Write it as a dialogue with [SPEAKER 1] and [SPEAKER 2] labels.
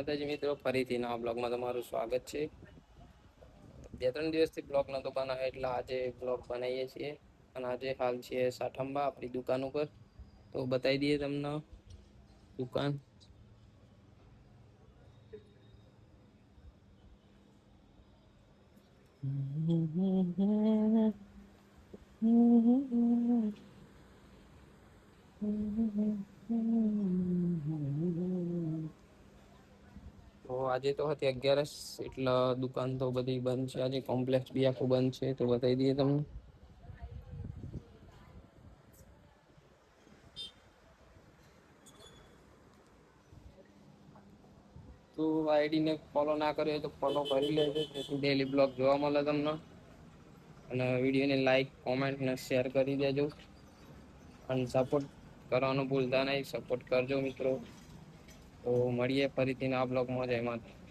[SPEAKER 1] માતાજી મિત્રો, ફરીથી નવા બ્લોગમાં તમારું સ્વાગત છે. 2-3 દિવસથી બ્લોગ નતો બનાવ્યો એટલે આજે બ્લોગ બનાવીએ છીએ. અને આજે હાલ છે સાઠંબા આપણી દુકાન ઉપર. તો બતાવી દઈએ તમને દુકાન. તો આજે તો હતી 11સ એટલે દુકાન તો બધી બંધ છે. આજે કોમ્પ્લેક્સ બી આખું બંધ છે. તો બતાવી દઈએ તમને. તો આઈડી ને ફોલો ના કર્યો તો ફોલો કરી લેજો, જેથી ડેલી બ્લોગ જોવા મળે તમને. અને વિડીયોને લાઈક, કોમેન્ટ અને શેર કરી દેજો. અને સપોર્ટ કરવાનું ભૂલતા નહીં. સપોર્ટ કરજો મિત્રો. તો મળીએ ફરીથી નવા બ્લોગમાં. જય માતાજી.